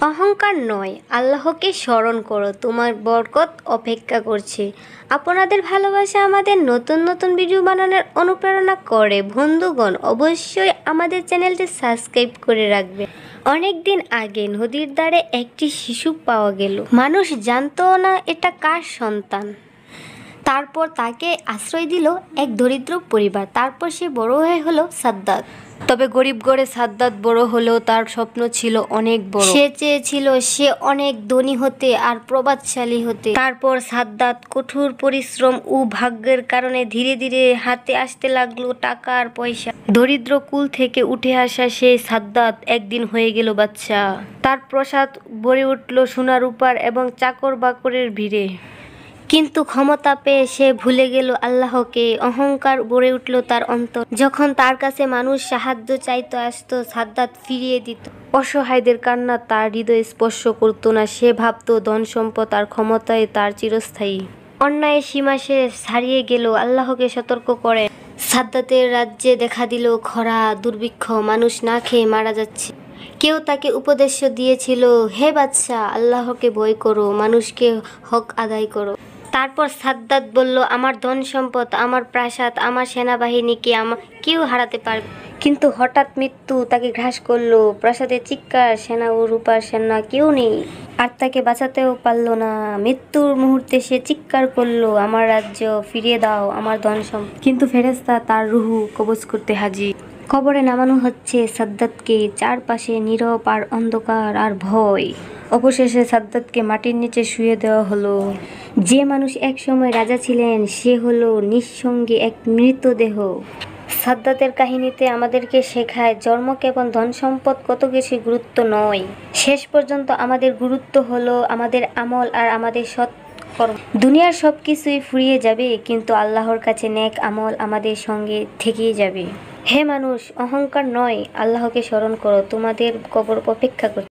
অহংকার নয়, আল্লাহকে স্মরণ করো, তোমার বরকত অপেক্ষা করছে। আপনাদের ভালোবাসা আমাদের নতুন নতুন ভিডিও বানানোর অনুপ্রেরণা করে। বন্ধুগণ, অবশ্যই আমাদের চ্যানেলটি সাবস্ক্রাইব করে রাখবে। অনেক দিন আগে নদীর ধারে একটি শিশু পাওয়া গেল। মানুষ জানতো না এটা কার সন্তান। তারপর তাকে আশ্রয় দিল এক দরিদ্র পরিবার। তারপর সে বড় হয়ে হলো সাদ্দাত। তবে গরিব ঘরে সাদ্দাত বড় হলেও তার স্বপ্ন ছিল অনেক বড়। সে চেয়েছিল সে অনেক ধনী হতে আর প্রভাবশালী হতে। তারপর সাদ্দাত কঠোর পরিশ্রম ও ভাগ্যের কারণে ধীরে ধীরে হাতে আসতে লাগলো টাকা আর পয়সা। দরিদ্র কুল থেকে উঠে আসা সেই সাদ্দাত একদিন হয়ে গেল বাদশা। তার প্রাসাদ ভরে উঠল সোনা রূপার এবং চাকর বাকরের ভিড়ে। কিন্তু ক্ষমতা পেয়ে সে ভুলে গেল আল্লাহকে। অহংকার গড়ে উঠল তার অন্তর। যখন তার কাছে মানুষ সাহায্য চাইতো আসতো, সাদ্দাত ফিরিয়ে দিত। অসহায়দের কান্না তার হৃদয় স্পর্শ করত না। সে ভাবত ধন সম্পদ আর ক্ষমতায় তার চিরস্থায়ী। অন্যায়ের সীমা সে ছাড়িয়ে গেল। আল্লাহকে সতর্ক করে সাদ্দাতের রাজ্যে দেখা দিল খরা, দুর্ভিক্ষ, মানুষ না খেয়ে মারা যাচ্ছে। কেউ তাকে উপদেশ দিয়েছিল, হে বাদশা, আল্লাহকে ভয় করো, মানুষকে হক আদায় করো। তারপর সাদ্দাত বলল, আমার ধন সম্পদ, আমার প্রাসাদ, আমার সেনাবাহিনীকে কেউ হারাতে পারবে। কিন্তু হঠাৎ মৃত্যু তাকে গ্রাস করলো। প্রাসাদের চিৎকার, সেনা ও রূপার সেনা কেউ নেই, আর তাকে বাঁচাতেও পারলো না। মৃত্যুর মুহূর্তে সে চিৎকার করলো, আমার রাজ্য ফিরিয়ে দাও, আমার ধন সম্পদ। কিন্তু ফেরেশতা তার রুহু কবজ করতে হাজির। কবরে নামানো হচ্ছে সাদ্দাতকে। চারপাশে নীরব আর অন্ধকার আর ভয়। অবশেষে সাদ্দাতকে মাটির নিচে শুয়ে দেওয়া হলো। যে মানুষ একসময় রাজা ছিলেন সে হলো নিঃসঙ্গী এক মৃতদেহ। সাদ্দাতের কাহিনীতে আমাদেরকে শেখায় জন্ম কেবল ধন সম্পদ কত কিছু গুরুত্ব নয়। শেষ পর্যন্ত আমাদের গুরুত্ব হলো আমাদের আমল আর আমাদের সৎ কর্ম। দুনিয়ার সব কিছুই ফুরিয়ে যাবে, কিন্তু আল্লাহর কাছে নেক আমল আমাদের সঙ্গে থেকেই যাবে। হে মানুষ, অহংকার নয়, আল্লাহকে স্মরণ করো, তোমাদের কবর অপেক্ষা করছে।